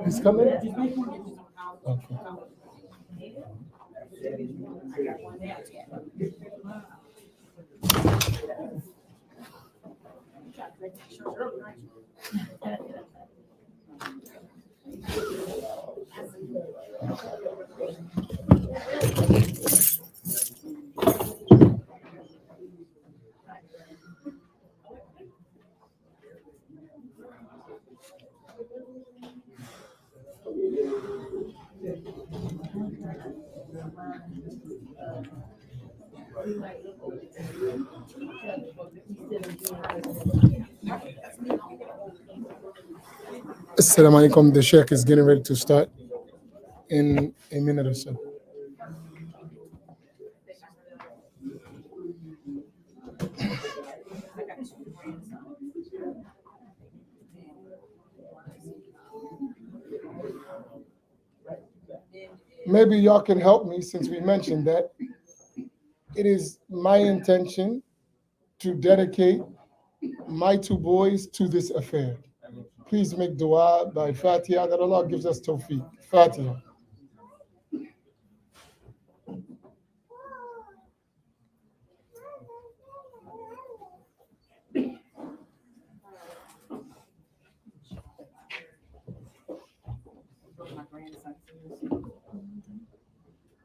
He's coming? Okay. Assalamu alaikum. The Shaykh is getting ready to start in a minute or so. Maybe y'all can help me since we mentioned that. It is my intention to dedicate my two boys to this affair. Please make dua by Fatiha that Allah gives us tawfiq. Fatiha.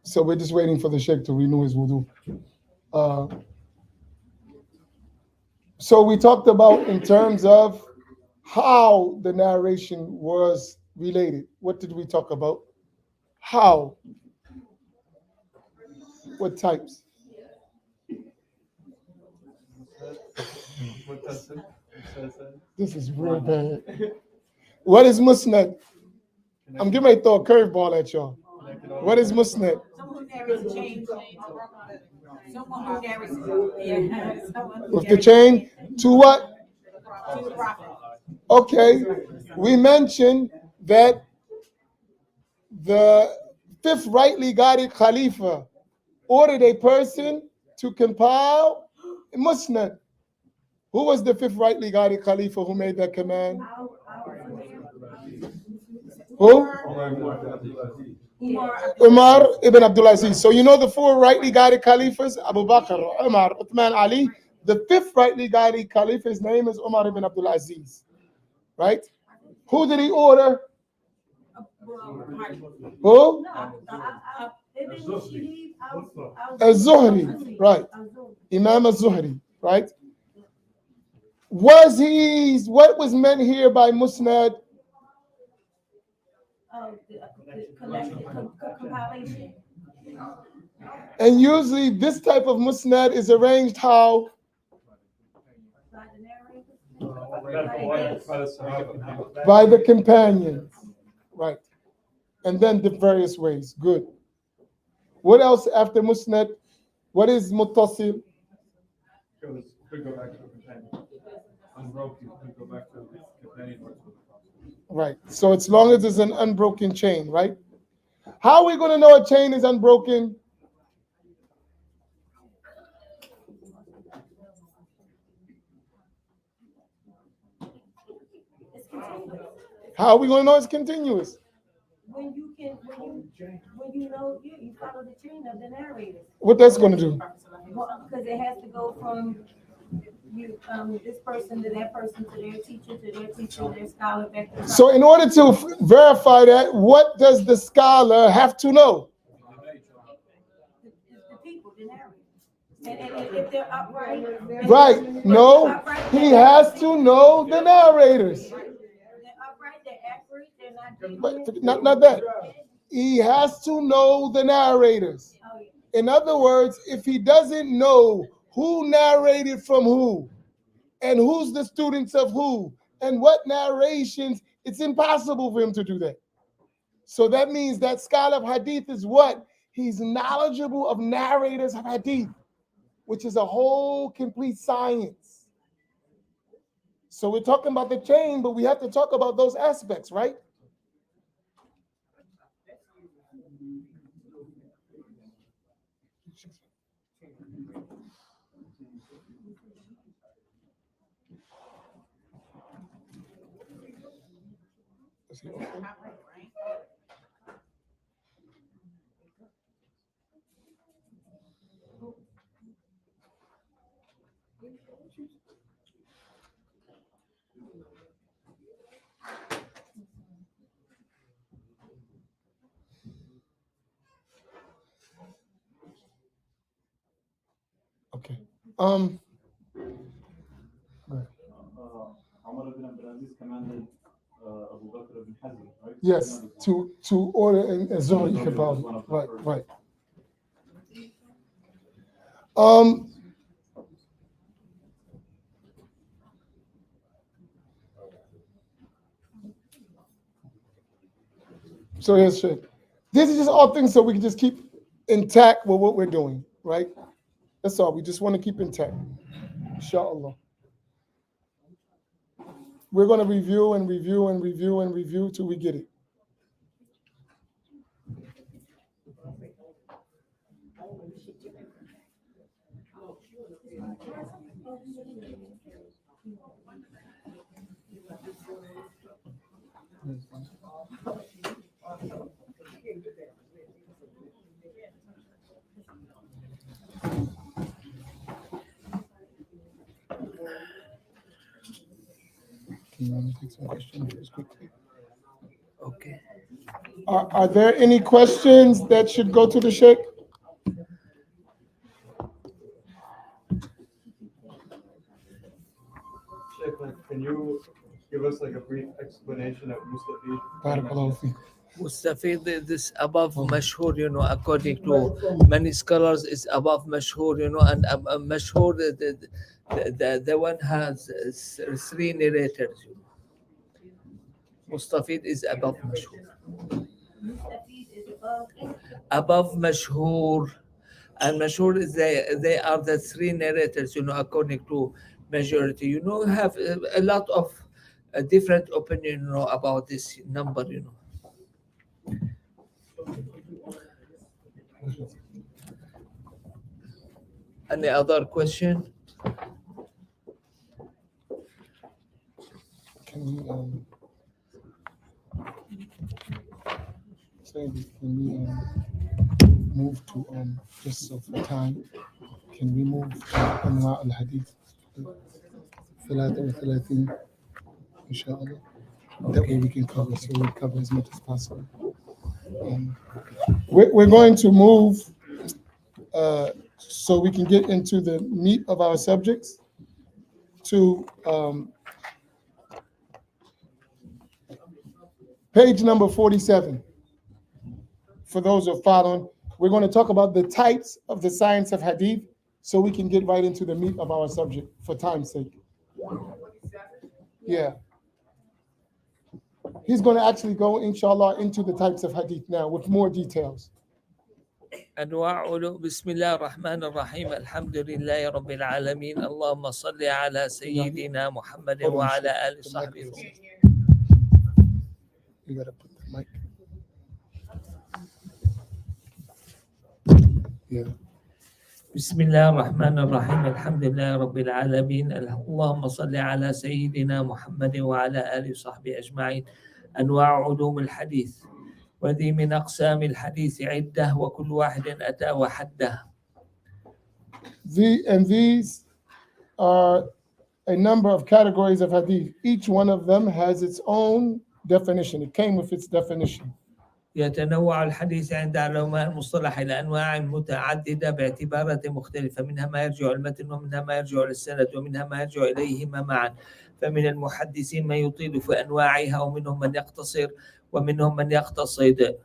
So we're just waiting for the Sheikh to renew his wudu. So we talked about in terms of how the narration was related. What did we talk about? How? What types? This is real bad. What is musnad? I'm getting ready to throw a curveball at y'all. What is musnad? With the chain to what? Okay, we mentioned that the fifth rightly guided Khalifa ordered a person to compile a musnad. Who was the fifth rightly guided Khalifa who made that command? Who? Umar ibn Abdul Aziz. So you know the four rightly guided Caliphs, Abu Bakr, Umar, Uthman, Ali. The fifth rightly guided Caliph, his name is Umar ibn Abdul Aziz. Right? Who did he order? Who? Az-Zuhri. Right. Imam Az-Zuhri. Right? What was meant here by Musnad? Compilation. And usually this type of musnad is arranged how? By the companions. Right. And then the various ways. Good. What else after musnad? What is muttasil? Could go back to the companion. Unbroken, could go back to the companion. Right. So as long as it's an unbroken chain, right? How are we going to know a chain is unbroken? How are we going to know it's continuous? When you know you follow the chain of the narrators. What that's going to do? Because it has to go from this person to that person to their teacher to their teacher to their scholar back to. So in order to verify that, what does the scholar have to know? The people, the narrators. And if they're upright. Right. No, he has to know the narrators. They're upright, they're accurate, they're not. But not that. He has to know the narrators. In other words, if he doesn't know who narrated from who, and who's the students of who, and what narrations, it's impossible for him to do that. So that means that scholar of hadith is what? He's knowledgeable of narrators of hadith, which is a whole complete science. So we're talking about the chain, but we have to talk about those aspects, right? Okay. Umar ibn Abdul Aziz commanded Abu Bakr ibn Hazm, right? Yes, to order a Zuhr Iqbal. Right. So here's Shaykh. This is just all things so we can just keep intact with what we're doing, right? That's all. We just want to keep intact. Inshallah. We're going to review and review and review and review till we get it. Can you take some questions quickly? Okay. Are there any questions that should go to the Shaykh? Shaykh, can you give us like a brief explanation of Mustafid? Barakallahu feek. Mustafid, this above mashhur, according to many scholars, is above mashhur, and mashhur, the one has three narrators. Mustafid is above mashhur. Above mashhur. And mashhur is they are the three narrators, according to majority. Have a lot of different opinion, about this number, Any other question? Can we move to just so for time? Can we move to Anwa al-Hadith 33 inshallah? That way we can cover, so we cover as much as possible. We're going to move so we can get into the meat of our subjects to page number 47. For those who are following, we're going to talk about the types of the science of hadith so we can get right into the meat of our subject for time's sake. Yeah. He's going to actually go, inshallah, into the types of hadith now with more details. بسم الله الرحمن الرحيم الحمد لله رب العالمين اللهم صل على سيدنا محمد وعلى آله وصحبه وسلم. You got to put the mic. Yeah. بسم الله الرحمن الرحيم الحمد لله رب العالمين اللهم صل على سيدنا محمد وعلى آله وصحبه أجمعين. أنواع علوم الحديث وذي من أقسام الحديث عدة وكل واحد أتى وحده. These are a number of categories of hadith. Each one of them has its own definition. It came with its definition. يتنوع الحديث عند علماء المصطلح إلى أنواع متعددة باعتبارات مختلفة منها ما يرجع المتن ومنها ما يرجع للسند ومنها ما يرجع إليهما معا فمن المحدثين من يطيل في أنواعها ومنهم من يقتصر ومنهم من يقتصد.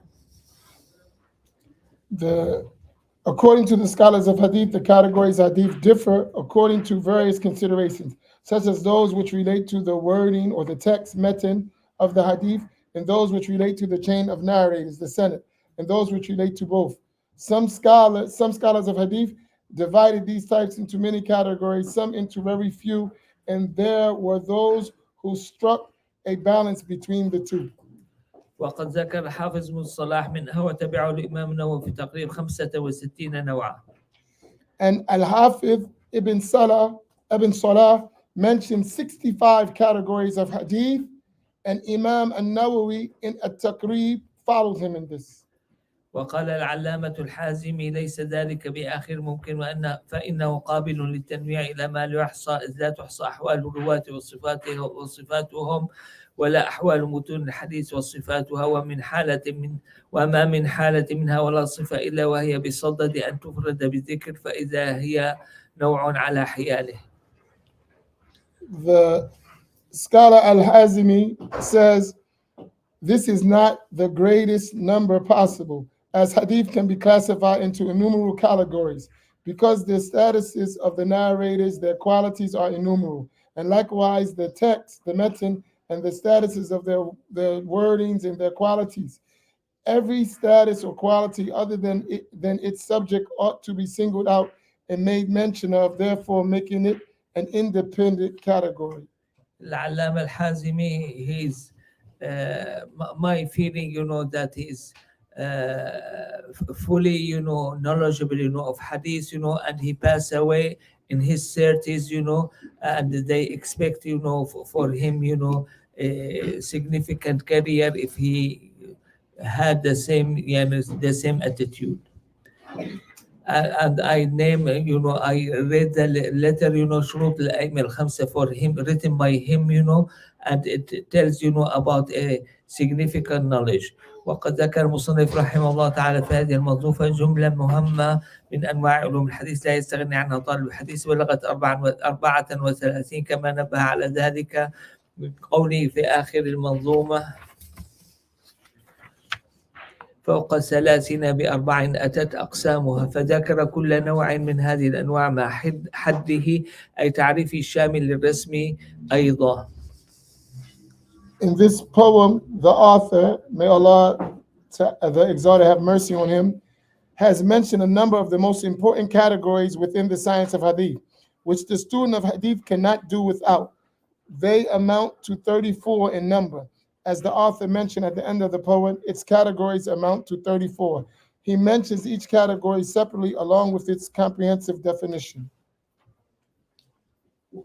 According to the scholars of hadith, the categories of hadith differ according to various considerations, such as those which relate to the wording or the text metin of the hadith, and those which relate to the chain of narrators, the sanad, and those which relate to both. Some scholars of hadith divided these types into many categories, some into very few, and there were those who struck a balance between the two. وقد ذكر حافظ بن الصلاح منها وتبعه الإمام النووي في تقريب 65 نوعا. And Al-Hafiz Ibn Salah mentioned 65 categories of hadith And Imam al-Nawawi in At-Taqrib followed him in this. وقال العلامة الحازمي ليس ذلك بآخر ممكن فإنه قابل للتنويع إلى ما لا يحصى إذ لا تحصى أحوال الرواة وصفاتهم ولا أحوال متون الحديث وصفاتها وما من حالة منها ولا صفة إلا وهي بصدد أن تفرد بالذكر فإذا هي نوع على حياله. The scholar Al-Hazimi says this is not the greatest number possible, as hadith can be classified into innumerable categories because the statuses of the narrators, their qualities are innumerable, and likewise the text, the metin, and the statuses of their wordings and their qualities. Every status or quality other than its subject ought to be singled out and made mention of, therefore making it an independent category. العلامة الحازمي, he's my feeling, that he's fully, knowledgeable, of hadith, and he passed away in his 30s, and they expect, for him, a significant career if he had the same attitude. And I name, I read the letter, شروط الأئمة الخمسة for him, written by him, and it tells, about a significant knowledge. وقد ذكر المصنف رحمه الله تعالى في هذه المنظومة جملة مهمة من أنواع علوم الحديث لا يستغني عنها طالب الحديث، بلغت 34 كما نبه على ذلك من قوله في آخر المنظومة فوق 30 ب4 أتت أقسامها، فذكر كل نوع من هذه الأنواع مع حده أي تعريفه الشامل للرسم أيضا. In this poem, the author, may Allah, the Exalted, have mercy on him, has mentioned a number of the most important categories within the science of hadith, which the student of hadith cannot do without. They amount to 34 in number. As the author mentioned at the end of the poem, its categories amount to 34. He mentions each category separately along with its comprehensive definition.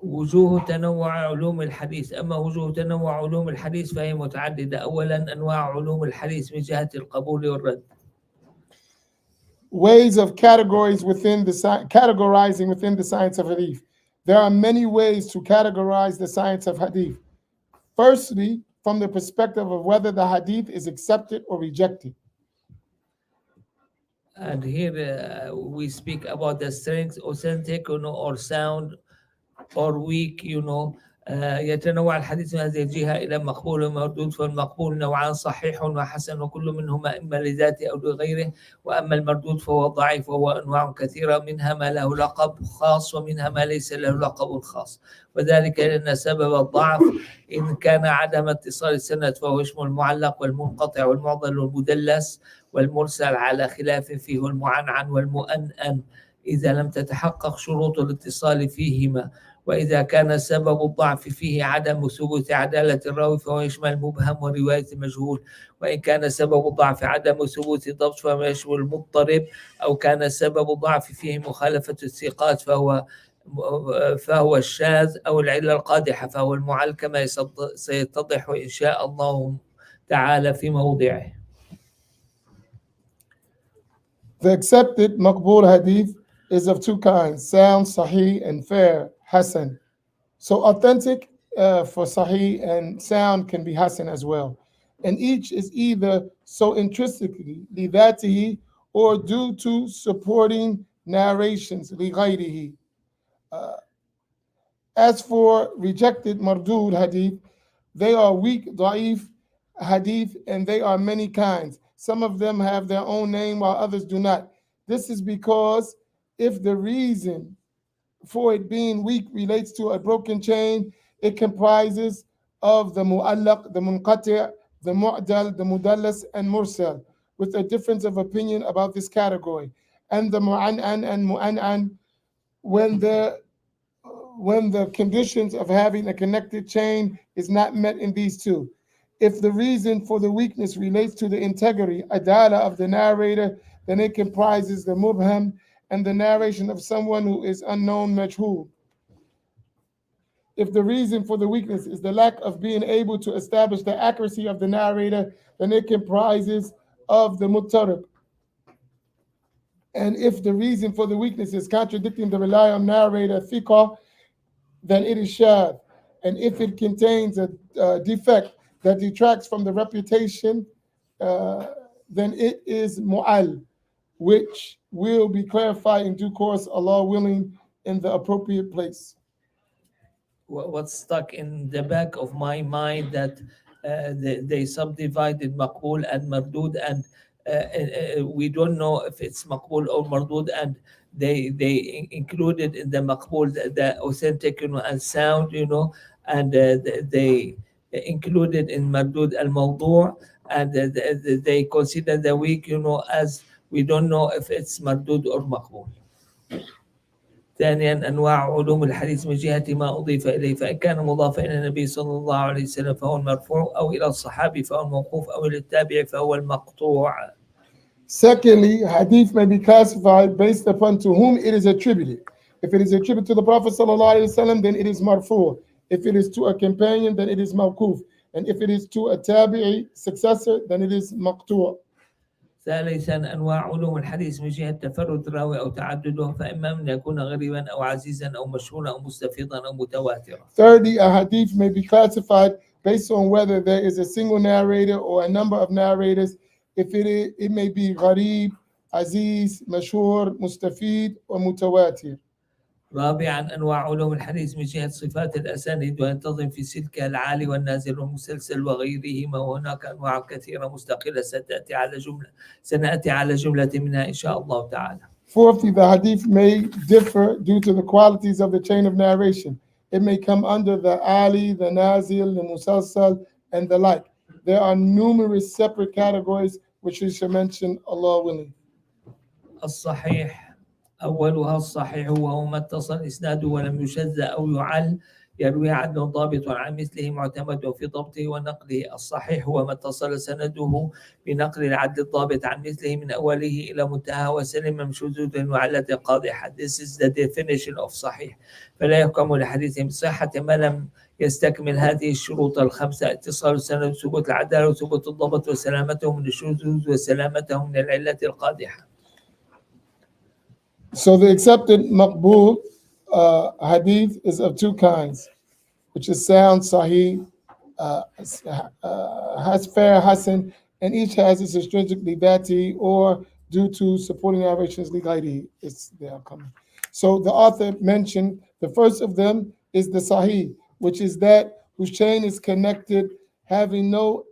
وجوه تنوع علوم الحديث. أما وجوه تنوع علوم الحديث فهي متعددة. أولا أنواع علوم الحديث من جهة القبول والرد. Ways of categorizing within the science of hadith. There are many ways to categorize the science of hadith. Firstly, from the perspective of whether the hadith is accepted or rejected. And here we speak about the strength, authentic, or sound, or weak, يتنوع الحديث من هذه الجهة إلى مقبول ومردود، فالمقبول نوعان صحيح وحسن وكل منهما إما لذاته أو لغيره، وأما المردود فهو ضعيف وهو أنواع كثيرة منها ما له لقب خاص ومنها ما ليس له لقب خاص، وذلك لأن سبب الضعف إن كان عدم اتصال السند فهو يشمل المعلق والمنقطع والمعضل والمدلس والمرسل على خلاف فيه المعنعن والمؤنن إذا لم تتحقق شروط الاتصال فيهما، وإذا كان سبب الضعف فيه عدم ثبوت عدالة الراوي فهو يشمل المبهم ورواية المجهول، وإن كان سبب الضعف عدم ثبوت الضبط فهو يشمل المضطرب، أو كان سبب الضعف فيه مخالفة الثقات فهو الشاذ، أو العلة القادحة فهو المعل، كما سيتضح إن شاء الله تعالى في موضعه. The accepted maqbul hadith is of two kinds, sound, sahih, and fair, hasan. So authentic for sahih and sound can be hasan as well. And each is either so intrinsically, lidatihi, or due to supporting narrations, lighayrihi. As for rejected mardud hadith, they are weak, da'if hadith, and they are many kinds. Some of them have their own name while others do not. This is because if the reason for it being weak relates to a broken chain, it comprises of the mu'allaq, the munqati', the mu'dal, the mudallas, and mursal, with a difference of opinion about this category. And the mu'an'an and mu'an'an, when the conditions of having a connected chain is not met in these two. If the reason for the weakness relates to the integrity, adala, of the narrator, then it comprises the mubham and the narration of someone who is unknown, majhul. if the reason for the weakness is the lack of being able to establish the accuracy of the narrator, then it comprises of the muttarib. And if the reason for the weakness is contradicting the reliable narrator, thiqah, then it is shadh. And if it contains a defect that detracts from the reputation, then it is mu'al, which will be clarified in due course, Allah willing, in the appropriate place. What's stuck in the back of my mind that they subdivided maqbul and mardud, and we don't know if it's maqbul or mardud, and they included in the maqbul the authentic, and sound, and they included in mardud al-mawdu', and they consider the weak, as we don't know if it's mardud or maqbul. ثانيا أنواع علوم الحديث من جهة ما أضيف إليه، فإن كان مضافا إلى النبي صلى الله عليه وسلم فهو المرفوع، أو إلى الصحابي فهو الموقوف، أو إلى التابع فهو المقطوع. Secondly, hadith may be classified based upon to whom it is attributed. If it is attributed to the Prophet ﷺ, then it is marfu'. If it is to a companion, then it is mawquf. And if it is to a tabi'i successor, then it is maqtu'. ثالثا أنواع علوم الحديث من جهة تفرد الراوي أو تعدده، فإما من يكون غريبا أو عزيزا أو مشهورا أو مستفيضا أو متواترا. Thirdly, a hadith may be classified based on whether there is a single narrator or a number of narrators. If it may be gharib, aziz, mashhur, mustafid, or mutawatir. رابعا أنواع علوم الحديث من جهة صفات الأسانيد، وينتظم في سلك العالي والنازل والمسلسل وغيرهما، وهناك أنواع كثيرة مستقلة سنأتي على جملة منها إن شاء الله تعالى. Fourthly, the hadith may differ due to the qualities of the chain of narration. It may come under the ali, the nazil, the musalsal, and the like. There are numerous separate categories which we shall mention, Allah willing. الصحيح أولها الصحيح وهو ما اتصل إسناده ولم يشذ أو يعل، يروي عدل ضابط عن مثله معتمد في ضبطه ونقله. الصحيح هو ما اتصل سنده بنقل العدل الضابط عن مثله من أوله إلى منتهى وسلم من شذوذ وعلة قادحة. This is the definition of صحيح. فلا يحكم لحديث بصحة ما لم يستكمل هذه الشروط الخمسة: اتصال السند وثبوت العدالة وثبوت الضبط وسلامته من الشذوذ وسلامته من العلة القادحة. So the accepted maqbul hadith is of two kinds, which is sound, sahih, has fair, hasan, and each has its intrinsically dhati or due to supporting narrations lighairi. It's the outcome. So the author mentioned the first of them is the sahih, which is that whose chain is connected, having no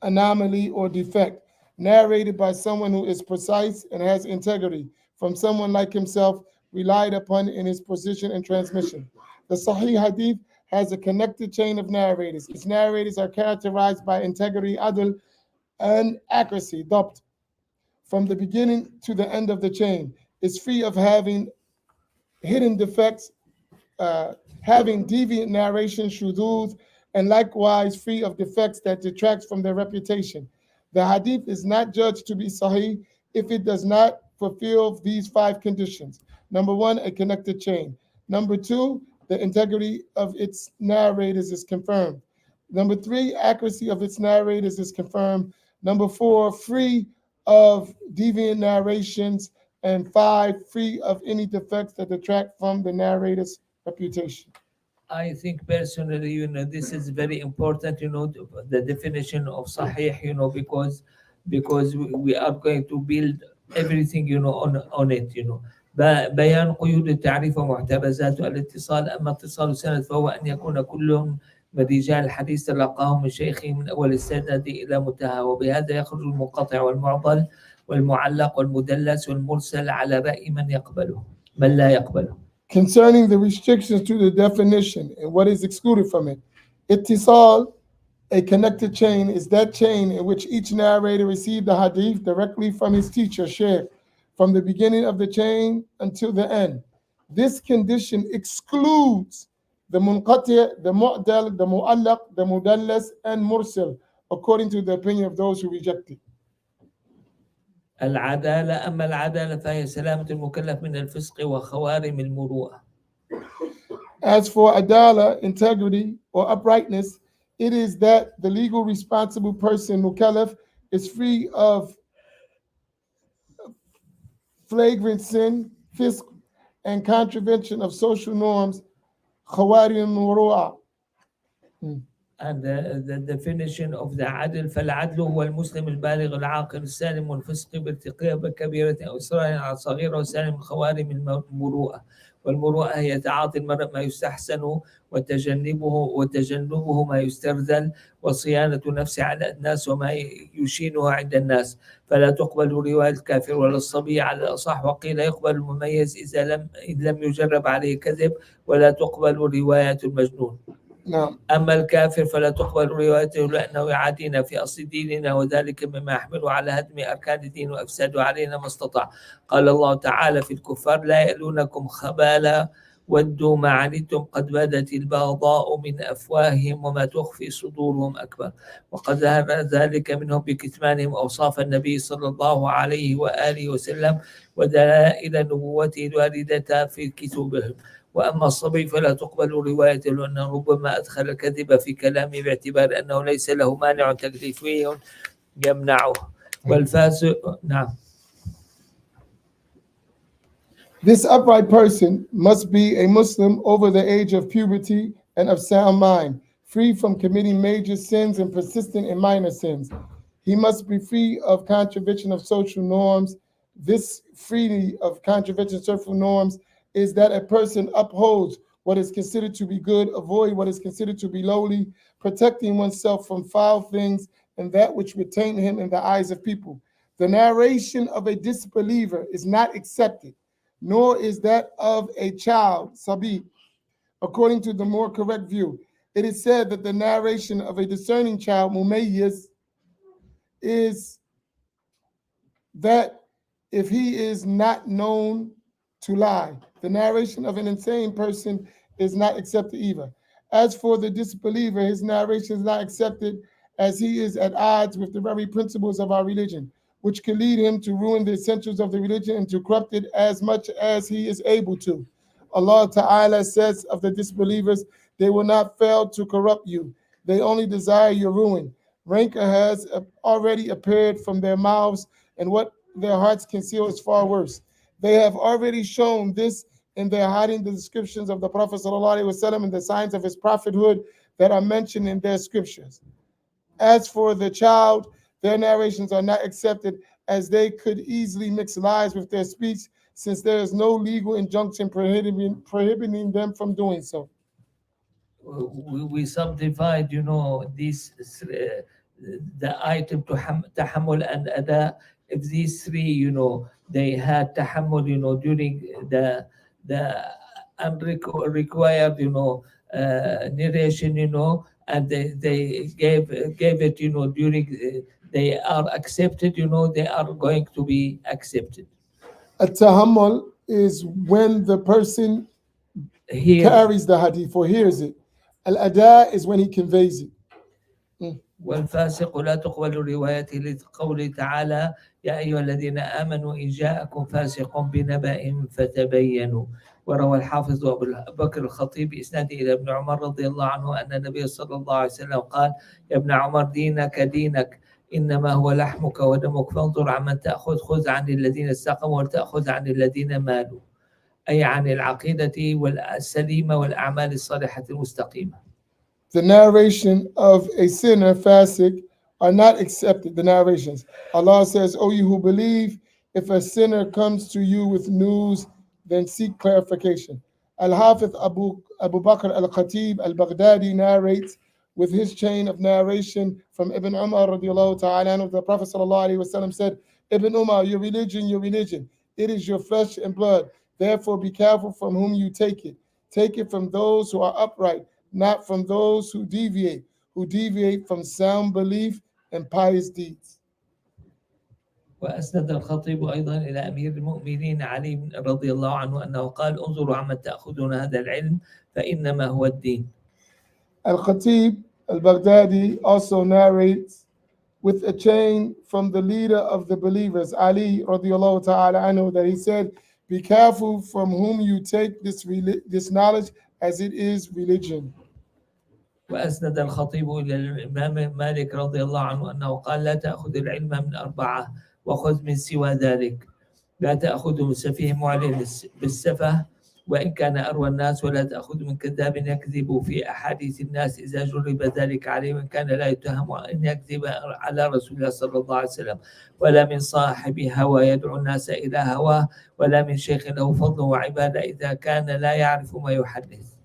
anomaly or defect, narrated by someone who is precise and has integrity, from someone like himself, relied upon in his position and transmission. The Sahih Hadith has a connected chain of narrators. Its narrators are characterized by integrity, adl, and accuracy, dabt, from the beginning to the end of the chain. It's free of having hidden defects, having deviant narration, shudud, and likewise free of defects that detracts from their reputation. The Hadith is not judged to be Sahih if it does not fulfill these five conditions. Number one, a connected chain. Number two, the integrity of its narrators is confirmed. Number three, accuracy of its narrators is confirmed. Number four, free of deviant narrations. And five, free of any defects that detract from the narrator's reputation. I think personally, this is very important, the definition of Sahih, because we are going to build everything, on it, بيان قيود التعريف ومعترزات الاتصال. أما اتصال السند فهو أن يكون كل من رجال الحديث تلقاه من شيخه من أول السند إلى منتهى، وبهذا يخرج المنقطع والمعضل والمعلق والمدلس والمرسل على رأي من لا يقبله. Concerning the restrictions to the definition and what is excluded from it, ittisal, a connected chain, is that chain in which each narrator received the hadith directly from his teacher, Shaykh, from the beginning of the chain until the end. This condition excludes the munqati', the mu'dal, the mu'allaq, the mudallas, and mursal, according to the opinion of those who reject it. العدالة. أما العدالة فهي سلامة المكلف من الفسق وخوارم المروءة. As for adala, integrity or uprightness, it is that the legal responsible person, mukallaf, is free of flagrant sin, fisq, and contravention of social norms, khawarim muru'ah. And the definition of the عدل فالعدل هو المسلم البالغ العاقل السالم والفسق بارتكاب كبيرة أو إصرار على صغيرة وسالم من خوارم المروءة. والمروءة هي تعاطي المرء ما يستحسن وتجنبه ما يسترذل وصيانة نفسه على الناس وما يشينها عند الناس. فلا تقبل رواية الكافر ولا الصبي على الأصح، وقيل يقبل المميز إذا لم يجرب عليه كذب، ولا تقبل رواية المجنون. نعم. أما الكافر فلا تقبل روايته لأنه يعادينا في أصل ديننا، وذلك مما يحمل على هدم أركان الدين وأفساد علينا ما استطاع. قال الله تعالى في الكفار: لا يألونكم خبالا ودوا ما عنتم قد بدت البغضاء من أفواههم وما تخفي صدورهم أكبر. وقد ظهر ذلك منهم بكتمانهم أوصاف النبي صلى الله عليه وآله وسلم ودلائل نبوته الواردة في كتبهم. وأما الصبي فلا تقبل روايته لأنه ربما أدخل الكذب في كلامه باعتبار أنه ليس له مانع تكليفي يمنعه. والفاسق نعم. This upright person must be a Muslim over the age of puberty and of sound mind, free from committing major sins and persistent in minor sins. He must be free of contravention of social norms. This freedom of contravention of social norms is that a person upholds what is considered to be good, avoid what is considered to be lowly, protecting oneself from foul things and that which retain him in the eyes of people. The narration of a disbeliever is not accepted, nor is that of a child, sabi, according to the more correct view. It is said that the narration of a discerning child, mumayyiz, is that if he is not known to lie. The narration of an insane person is not accepted either. As for the disbeliever, his narration is not accepted as he is at odds with the very principles of our religion, which can lead him to ruin the essentials of the religion and to corrupt it as much as he is able to. Allah Ta'ala says of the disbelievers, they will not fail to corrupt you. They only desire your ruin. Rancor has already appeared from their mouths, and what their hearts conceal is far worse. They have already shown this in their hiding the descriptions of the Prophet ﷺ and the signs of his prophethood that are mentioned in their scriptures. As for the child, their narrations are not accepted as they could easily mix lies with their speech, since there is no legal injunction prohibiting them from doing so. We subdivide, this the item tahammul and ada. If these three, they had tahammul, during the unrequired, narration, and they gave it, during they are accepted, they are going to be accepted. At-tahammul is when the person carries the hadith or hears it. Al-ada is when he conveys it. والفاسق لا تقبل روايته لقوله تعالى: يا أيها الذين آمنوا إن جاءكم فاسق بنبأ فتبينوا. وروى الحافظ أبو بكر الخطيب بإسناده إلى ابن عمر رضي الله عنه أن النبي صلى الله عليه وسلم قال: يا ابن عمر دينك دينك إنما هو لحمك ودمك فانظر عمن تأخذ، خذ عن الذين استقاموا وتأخذ عن الذين مالوا، أي عن العقيدة والسليمة والأعمال الصالحة المستقيمة. The narration of a sinner, fasik, are not accepted, the narrations. Allah says, O you who believe, if a sinner comes to you with news, then seek clarification. Al-Hafiz Abu Bakr al-Khatib al-Baghdadi narrates with his chain of narration from Ibn Umar radiallahu ta'ala anhu, the Prophet sallallahu alaihi wasallam said, Ibn Umar, your religion, it is your flesh and blood. Therefore be careful from whom you take it. Take it from those who are upright, not from those who deviate from sound belief and pious deeds. وأسند الخطيب أيضا إلى أمير المؤمنين علي رضي الله عنه أنه قال: انظروا عمن تأخذون هذا العلم فإنما هو الدين. Al-Khatib al-Baghdadi also narrates with a chain from the leader of the believers, Ali radiallahu ta'ala anhu, that he said, be careful from whom you take this knowledge, as it is religion. وأسند الخطيب إلى الإمام مالك رضي الله عنه أنه قال لا تأخذ العلم من أربعة وخذ من سوى ذلك، لا تأخذ من سفيه معلن بالسفه وإن كان أروى الناس، ولا تأخذ من كذاب يكذب في أحاديث الناس إذا جرب ذلك عليه وإن كان لا يتهم أن يكذب على رسول الله صلى الله عليه وسلم، ولا من صاحب هوى يدعو الناس إلى هواه، ولا من شيخ له فضل وعبادة إذا كان لا يعرف ما يحدث.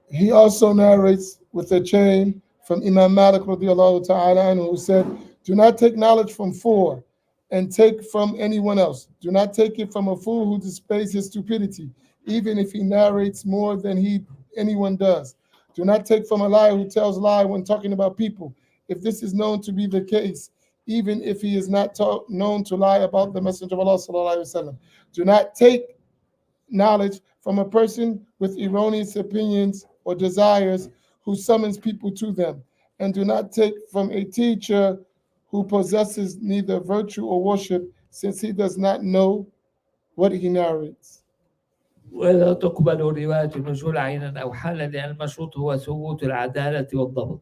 He also narrates with a chain from Imam Malik radiallahu ta'ala anhu, who said, do not take knowledge from four and take from anyone else. Do not take it from a fool who displays his stupidity, even if he narrates more than anyone does. Do not take from a liar who tells lie when talking about people, if this is known to be the case, even if he is not known to lie about the Messenger of Allah sallallahu alaihi wasallam. Do not take knowledge from a person with erroneous opinions or desires who summons people to them, and do not take from a teacher who possesses neither virtue or worship, since he does not know what he narrates. ولا تقبل رواية النزول عينا أو حالا لأن المشروط هو ثبوت العدالة والضبط.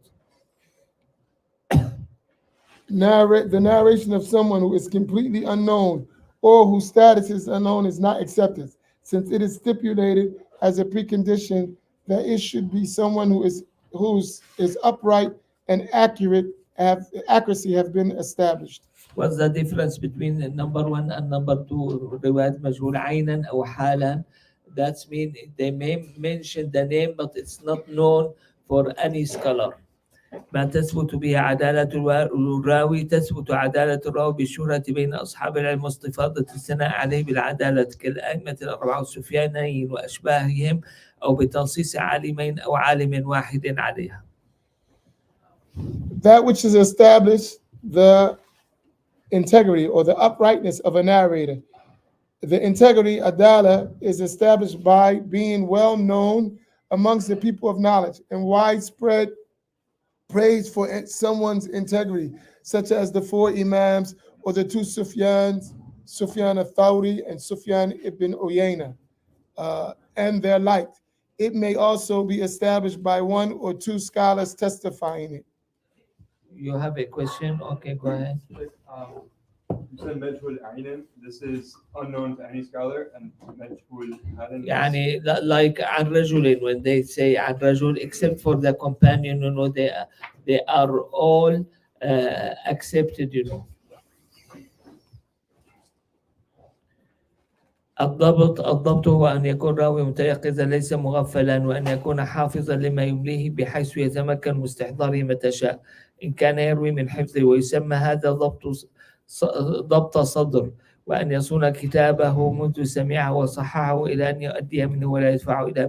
The narration of someone who is completely unknown or whose status is unknown is not accepted, since it is stipulated as a precondition that it should be someone whose is upright and accuracy have been established. What's the difference between number 1 and number 2? رواية مجهول عينا أو حالا. That means they may mention the name but it's not known for any scholar. ما تثبت به عدالة الراوي، تثبت عدالة الراوي بالشهرة بين أصحاب العلم واستفاضة الثناء عليه بالعدالة كالأئمة الأربعة السفيانيين وأشباههم، أو بتنصيص عالمين أو عالم واحد عليها. That which is established the integrity or the uprightness of a narrator. The integrity, adala, is established by being well known amongst the people of knowledge and widespread praise for someone's integrity, such as the 4 Imams or the 2 Sufyans, Sufyan al-Thawri and Sufyan ibn Uyayna, and their like. It may also be established by 1 or 2 scholars testifying it. You have a question? Okay, go ahead. You said Majhul Aynan, this is unknown to any scholar, and Majhul Hadan. يعني like عن رجل, when they say عن رجل, except for the companion, you know, they are all accepted, you know. الضبط هو أن يكون راوي متيقظا ليس مغفلا، وأن يكون حافظا لما يمليه بحيث يتمكن من استحضاره متى شاء، إن كان يروي من حفظه، ويسمى هذا ضبط صدر، وأن يصون كتابه منذ سمعه وصححه إلى أن يؤدي منه ولا يدفعه إلى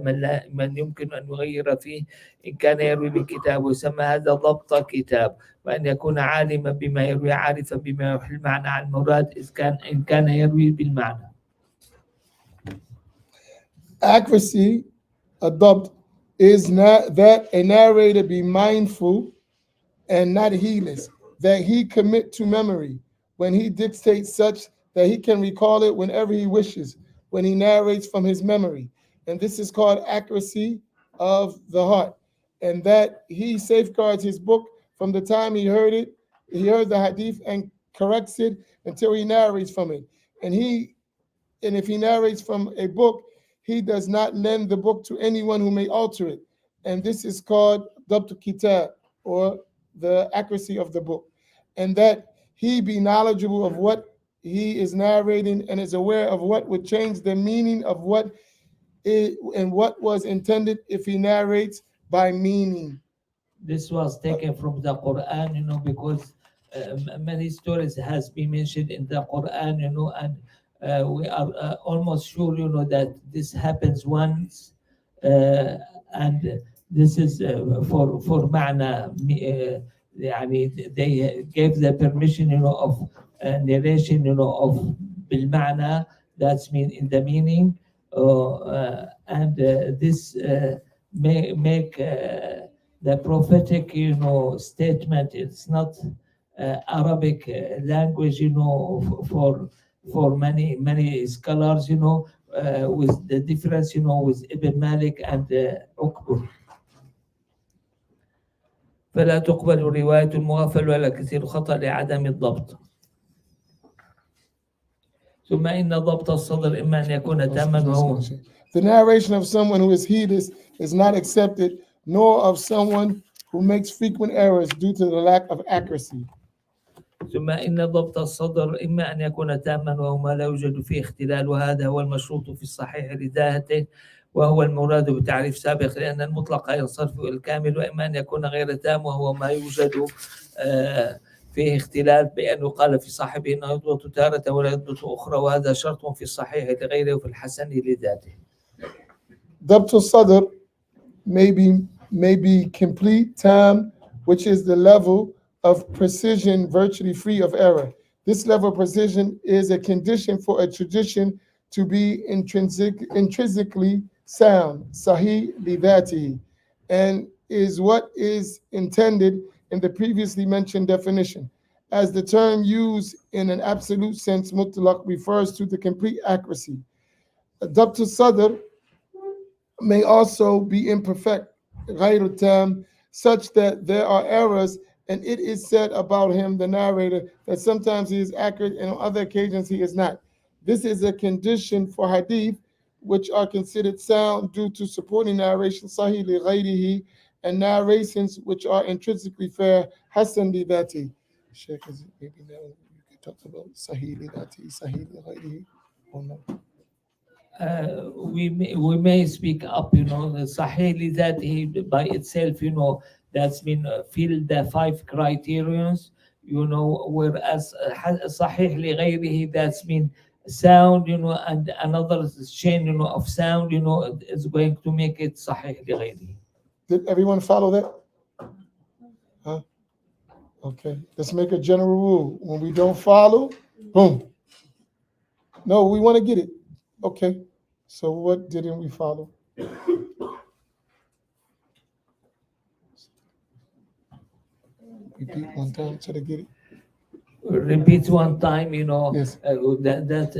من يمكن أن يغير فيه، إن كان يروي من كتابه، ويسمى هذا ضبط كتاب، وأن يكون عالما بما يروي عارفا بما يحل المعنى عن المراد إن كان يروي بالمعنى. Accuracy, adapt, is not that a narrator be mindful and not heedless, that he commit to memory when he dictates such that he can recall it whenever he wishes, when he narrates from his memory. And this is called accuracy of the heart. And that he safeguards his book from the time he heard the hadith and corrects it until he narrates from it. And if he narrates from a book, he does not lend the book to anyone who may alter it. And this is called Dabt Kitab, or the accuracy of the book. And that he be knowledgeable of what he is narrating and is aware of what would change the meaning of what was intended if he narrates by meaning. This was taken from the Quran, you know, because many stories has been mentioned in the Quran, you know, and we are almost sure, you know, that this happens once, and this is for معنى. They gave the permission, you know, of narration, you know, of بالمعنى, that's mean in the meaning, and this make the prophetic, you know, statement. It's not Arabic language, you know, for many scholars, you know, with the difference, with Ibn Malik and Uqbah. فلا تقبل رواية المغفل ولا كثير خطأ لعدم الضبط. ثم إن ضبط الصدر إما أن يكون تاما وهو. The narration of someone who is heedless is not accepted, nor of someone who makes frequent errors due to the lack of accuracy. ثم إن ضبط الصدر إما أن يكون تاما وهو ما لا يوجد فيه اختلال، وهذا هو المشروط في الصحيح لذاته، وهو المراد بتعريف سابق، لأن المطلق ينصرف إلى الكامل، وإما أن يكون غير تام وهو ما يوجد فيه اختلال، بأن يقال في صاحبه أنه يضبط تارة ولا يضبط أخرى، وهذا شرط في الصحيح لغيره وفي الحسن لذاته. ضبط الصدر may be complete, tam, which is the level of precision virtually free of error. This level of precision is a condition for a tradition to be intrinsically sound, sahih lidatihi, and is what is intended in the previously mentioned definition. As the term used in an absolute sense, mutlaq, refers to the complete accuracy. Dabt al-sadr may also be imperfect, ghayr tam, such that there are errors, and it is said about him, the narrator, that sometimes he is accurate and on other occasions he is not. This is a condition for hadith, which are considered sound due to supporting narration, sahih li ghayrihi, and narrations which are intrinsically fair, hasan li dhati. Shaykh, maybe now you could talk about sahih li dhati, sahih li ghayrihi, or no? We may speak up, the Sahih that he by itself, that's been filled the 5 criterions, whereas Sahih لغيره that's been sound, and another chain, of sound, is going to make it Sahih لغيره. Did everyone follow that? Huh? Okay, let's make a general rule. When we don't follow, boom. No, we want to get it. Okay, so what didn't we follow? Repeat one time so they get it. Repeat one time, Yes. that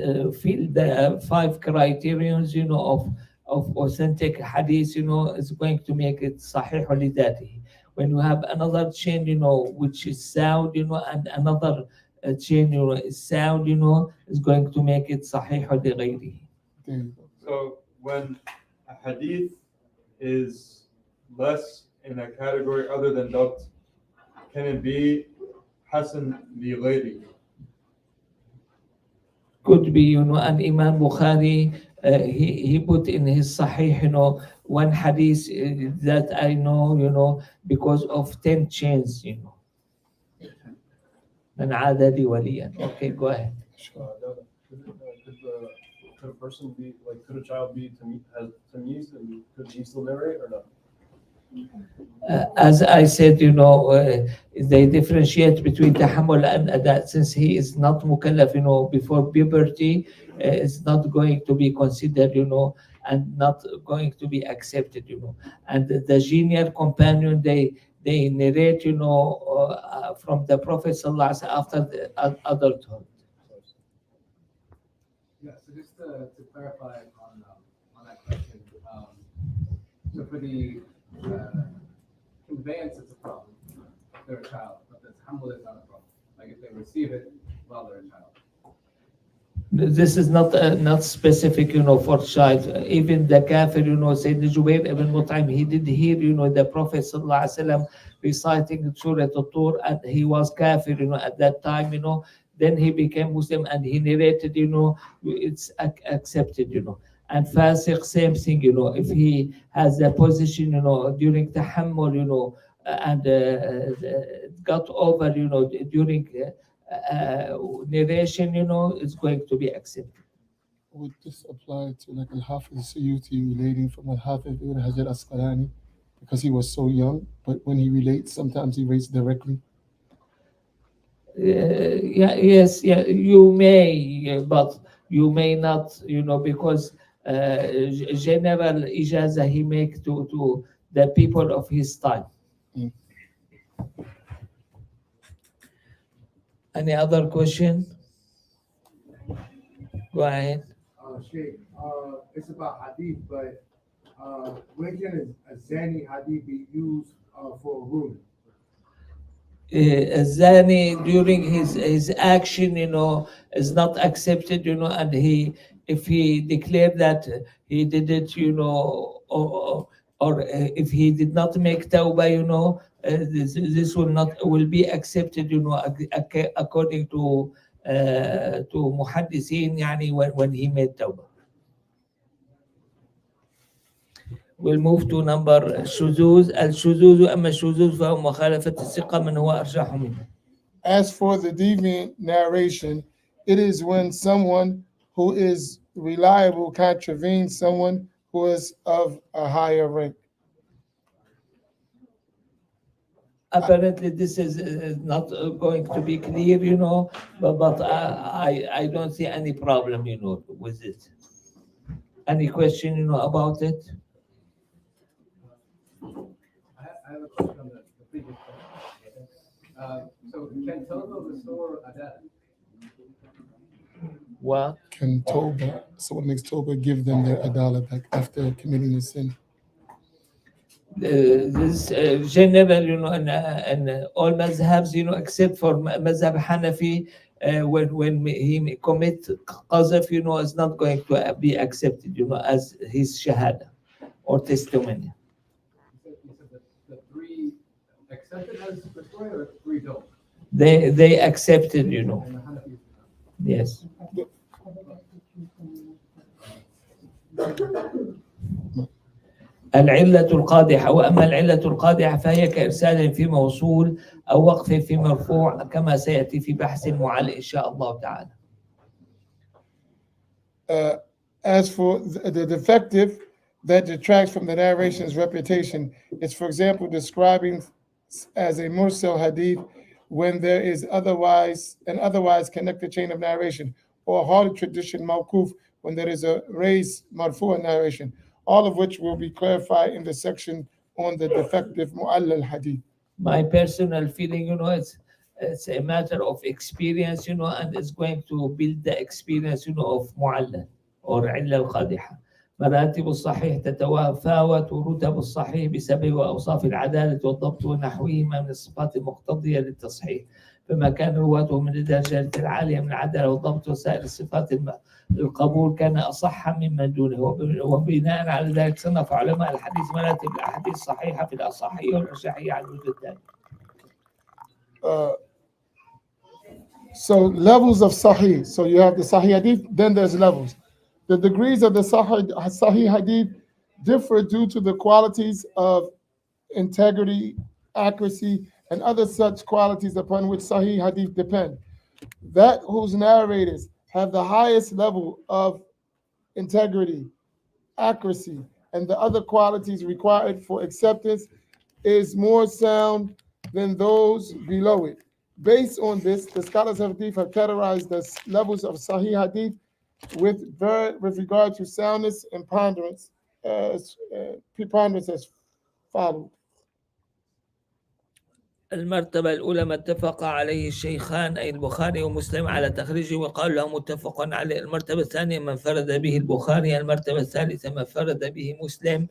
fill the 5 criterions, of authentic hadith, is going to make it Sahih lidatihi. When you have another chain, which is sound, and another chain, is sound, is going to make it Sahih lighayrihi. There you go. So when a hadith is less in a category other than dabt, can it be hasan li ghayri? Could be, and Imam Bukhari, he put in his Sahih, one hadith that I know, because of 10 chains, Man aada li waliyan. Okay, go ahead. Could a person be could a child be tamyiz, and could he still narrate or not? As I said, they differentiate between tahammul and adat. Since he is not mukallaf, before puberty, is not going to be considered, and not going to be accepted, And the junior companion, they narrate, from the Prophet sallallahu alaihi wasallam after the adulthood. Yeah, so just to clarify on that question, so for the conveyance, it's a problem if they're a child, but the tahammul is not a problem. Like if they receive it while they're a child. This is not specific, for child. Even the kafir, Sayyidina Jubair ibn Mut'im, he did hear, the Prophet sallallahu alaihi wasallam reciting Surah At-Tur, and he was kafir, at that time, Then he became Muslim and he narrated, it's accepted, And fasiq, same thing, if he has a position, during tahammul, and got over, during narration, it's going to be accepted. Would this apply to like Al-Hafiz Suyuti relating from Al-Hafiz ibn Hajar Asqalani? Because he was so young, but when he relates, sometimes he relates directly. Yes, you may, but you may not, because general ijaza he make to the people of his time. Any other question? Go ahead. Shaykh, it's about hadith, but when can a zani hadith be used for a ruling? Zani during his action, is not accepted, and if he declared that he did it, or if he did not make tawbah, this will be accepted, according to muhaddisin, يعني when he made tawbah. We'll move to number الشذوذ. أما الشذوذ فهو مخالفة الثقة من هو أرجح منه. As for the deviant narration, it is when someone who is reliable contravenes someone who is of a higher rank. Apparently, this is not going to be clear, but I don't see any problem, with it. Any question, about it? I have a question on the previous question. So can Togo restore Adat? What? Can Toba, so what makes Toba give them their adala back after committing a sin? This general, and all mazhabs, except for mazhab Hanafi, when he commit qazaf, is not going to be accepted, as his shahada or testimony. You said the three accepted as restored or three don't? They accepted, And the Hanafis yes. العلة القادحة. وأما العلة القادحة فهي كإرسال في موصول أو وقف في مرفوع كما سيأتي في بحث معل إن شاء الله تعالى. As for the defective that detracts from the narration's reputation, it's, for example, describing as a mursal hadith when there is otherwise connected chain of narration, or a harder tradition mawkuf when there is a raised marfu' narration, all of which will be clarified in the section on the defective mu'allal hadith. My personal feeling, it's a matter of experience, and it's going to build the experience, of mu'allal or علة القادحة. مراتب الصحيح تتفاوت ورتب الصحيح بسبب أوصاف العدالة والضبط ونحوهما من الصفات المقتضية للتصحيح، فما كان رواته من الدرجة العالية من العدالة والضبط وسائر الصفات القبول كان أصح ممن دونه. وبناء على ذلك صنف علماء الحديث مراتب الأحاديث الصحيحة في الأصحية والأرجحية على الوجه الثاني. So levels of Sahih. So you have the Sahih Hadith, then there's levels. The degrees of the Sahih Hadith differ due to the qualities of integrity, accuracy, and other such qualities upon which Sahih Hadith depend. That whose narrators have the highest level of integrity, accuracy, and the other qualities required for acceptance is more sound than those below it. Based on this, the scholars of Hadith have categorized the levels of Sahih Hadith with regard to soundness and preponderance as follows. المرتبة الأولى ما اتفق عليه الشيخان أي البخاري ومسلم على تخريجه وقال له متفق عليه. المرتبة الثانية ما انفرد به البخاري. المرتبة الثالثة ما انفرد به مسلم.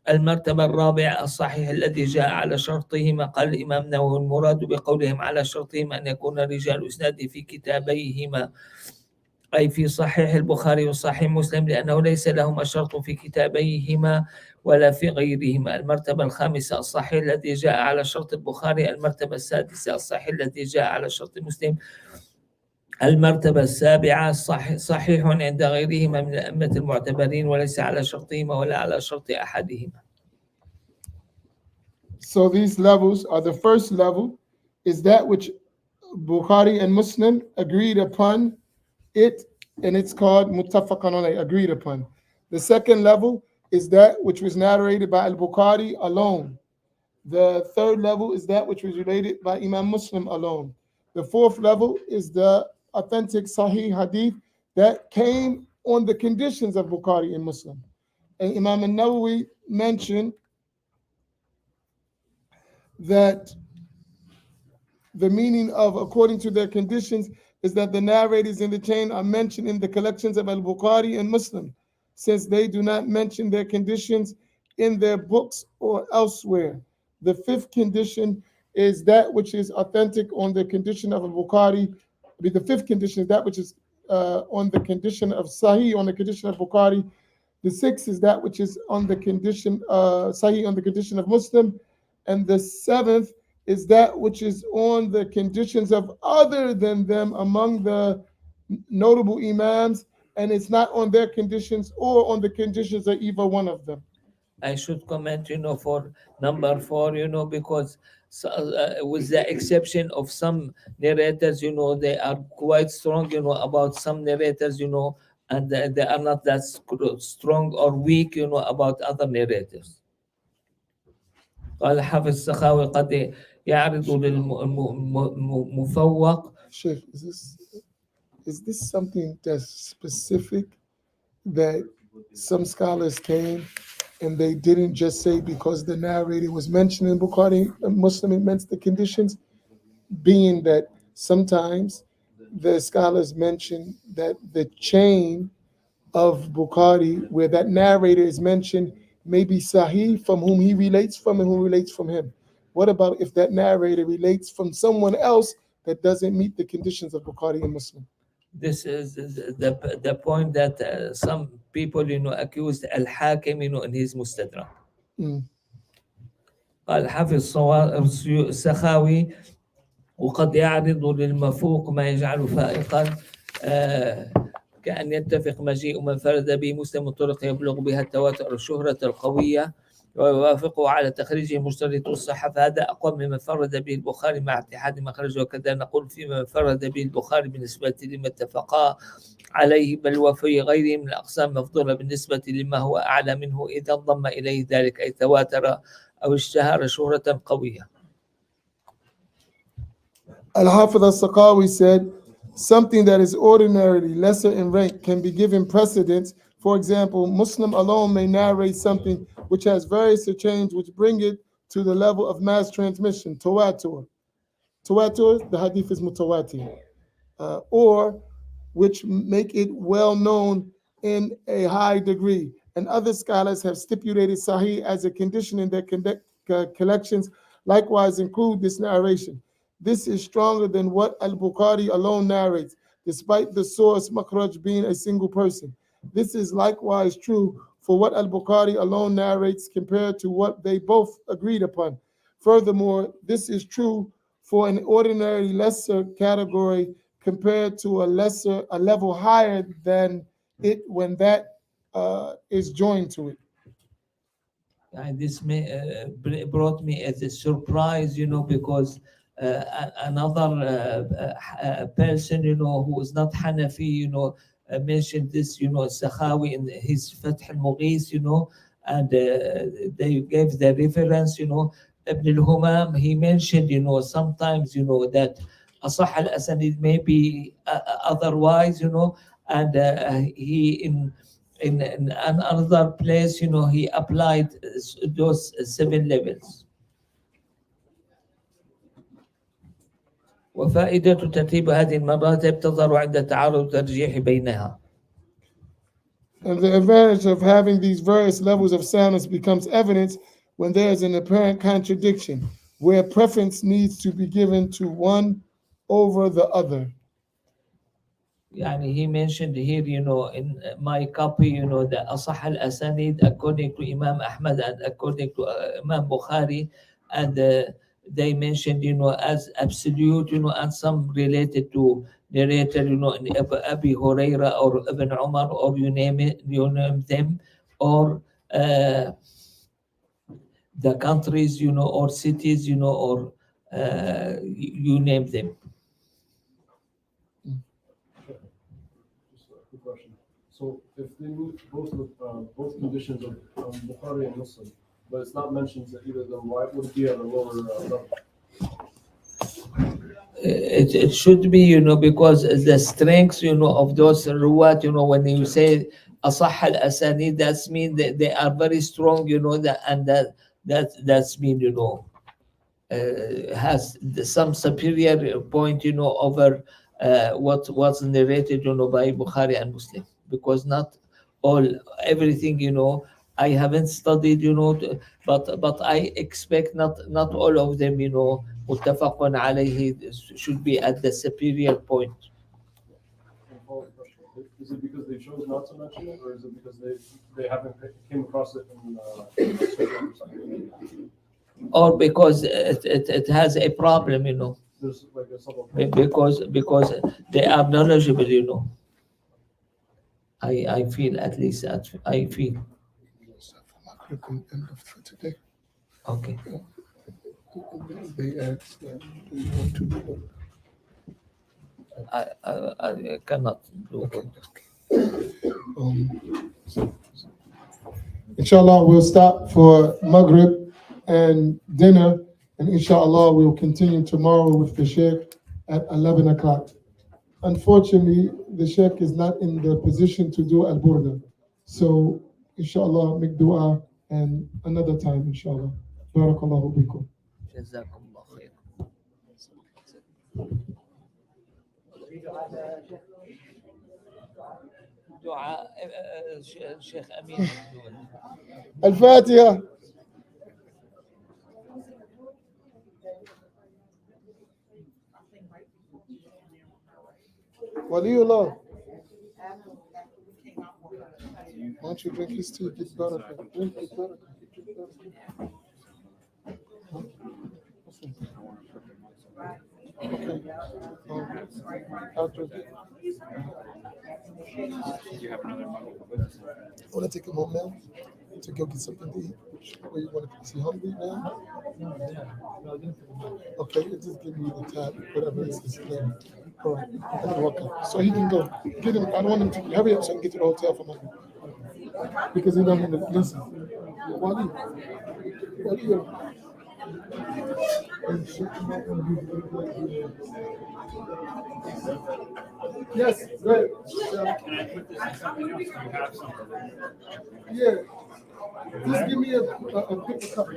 المرتبة الرابعة الصحيح الذي جاء على شرطهما. قال الإمام النووي المراد بقولهم على شرطهما أن يكون رجال إسناده في كتابيهما أي في صحيح البخاري وصحيح مسلم لأنه ليس لهما شرط في كتابيهما ولا في غيرهما. المرتبة الخامسة الصحيح الذي جاء على شرط البخاري. المرتبة السادسة الصحيح الذي جاء على شرط مسلم. المرتبة السابعة صحيح عند غيرهما من الأئمة المعتبرين وليس على شرطهما ولا على شرط أحدهما. So these levels are: the first level is that which Bukhari and Muslim agreed upon it, and it's called muttafaqan alayh, agreed upon. The second level is that which was narrated by Al-Bukhari alone. The third level is that which was related by Imam Muslim alone. The fourth level is the authentic Sahih Hadith that came on the conditions of Bukhari and Muslim. And Imam al-Nawawi mentioned that the meaning of according to their conditions is that the narrators in the chain are mentioned in the collections of Al-Bukhari and Muslim. since they do not mention their conditions in their books or elsewhere. The fifth condition is that which is authentic on the condition of a Bukhari. The fifth condition is that which is on the condition of Sahih, on the condition of Bukhari. The sixth is that which is on the condition Sahih, on the condition of Muslim. And the seventh is that which is on the conditions of other than them among the notable Imams, and it's not on their conditions or on the conditions of either one of them. I should comment, for number 4, because with the exception of some narrators, they are quite strong, about some narrators, and they are not that strong or weak, about other narrators. قال حافظ السخاوي قد يعرض للمفوق. Sheikh, is this something that's specific that some scholars came and they didn't just say because the narrator was mentioned in Bukhari Muslim it meant the conditions, being that sometimes the scholars mention that the chain of Bukhari where that narrator is mentioned may be Sahih from whom he relates from and who relates from him. What about if that narrator relates from someone else that doesn't meet the conditions of Bukhari and Muslim? This is the point that some people, accused Al-Hakim, in his Mustadrak. قال حافظ السخاوي وقد يعرض للمفوق ما يجعل فائقا كأن يتفق مجيء من فرد به مسلم الطرق يبلغ بها التواتر الشهرة القوية ويوافقه على تخريجه مشترط الصحة، فهذا أقوى مما فرد به البخاري مع اتحاد مخرجه. وكذا نقول فيما فرد به البخاري بالنسبة لما اتفقا عليه، بل وفي غيره من الأقسام مفضولة بالنسبة لما هو أعلى منه إذا انضم إليه ذلك أي تواتر أو اشتهر شهرة قوية. Al-Hafidh al-Saqawi said, something that is ordinarily lesser in rank can be given precedence. For example, Muslim alone may narrate something which has various chains which bring it to the level of mass transmission, tawatur. Tawatur, the hadith is mutawatir. Or which make it well known in a high degree. And other scholars have stipulated Sahih as a condition in their collections, likewise include this narration. This is stronger than what Al-Bukhari alone narrates, despite the source Makhraj being a single person. This is likewise true for what Al-Bukhari alone narrates compared to what they both agreed upon. Furthermore, this is true for an ordinary lesser category compared to a level higher than it when that is joined to it. And this brought me as a surprise, because another person, who is not Hanafi, mentioned this, Sakhawi in his Fath al-Mughis, and they gave the reference, Ibn al-Humam, he mentioned, sometimes, that Asah al-Asanid may be otherwise, and he in another place, he applied those 7 levels. وفائدة ترتيب هذه المراتب تظهر عند تعارض الترجيح بينها. And the advantage of having these various levels of soundness becomes evident when there is an apparent contradiction, where preference needs to be given to one over the other. Yani he mentioned here, in my copy, the Asah al-Asanid according to Imam Ahmad and according to Imam Bukhari, and they mentioned, as absolute, and some related to narrator, in Abi Huraira or Ibn Umar, or you name them, or the countries, or cities, or you name them. Just a quick question. So if they meet both conditions of Bukhari and Muslim, but it's not mentioned that either of them, why would it be at a lower level? It should be, because the strength, of those ruwat, when you say Asah al-Asanid, that's mean that they are very strong, that's mean, has some superior point, over what was narrated, by Bukhari and Muslim, because not all everything, I haven't studied, but I expect not all of them, muttafaqun alayhi should be at the superior point. And follow-up question. Is it because they chose not to mention it, or is it because they haven't came across it in Sunnah or something? Or because it has a problem, There's like a subtle because they are knowledgeable. I feel, at least I feel. For today. Okay. They asked, do you want to do that? I cannot do Okay. Inshallah, we'll stop for Maghrib and dinner, and inshallah, we'll continue tomorrow with the Shaykh at 11 o'clock. Unfortunately, the Shaykh is not in the position to do Al Burda. So, inshallah, make dua and another time, inshallah. Barakallahu bikum. جزاكم الله خير. دعاء الشيخ أمين. الفاتحة. Waliullah. Why don't you drink his tea? Get better. Drink it better. Okay. I'll drink it. I want to take him home now to go get something to eat. Where you want to? Is he hungry now? Okay, you just give me the tab, whatever is his name. All right, you're welcome. So he can go. Get him. I don't want him to hurry up so I can get to the hotel for my because he doesn't want to listen. Wally. Yes, great. Yeah. Just give me a quick cup.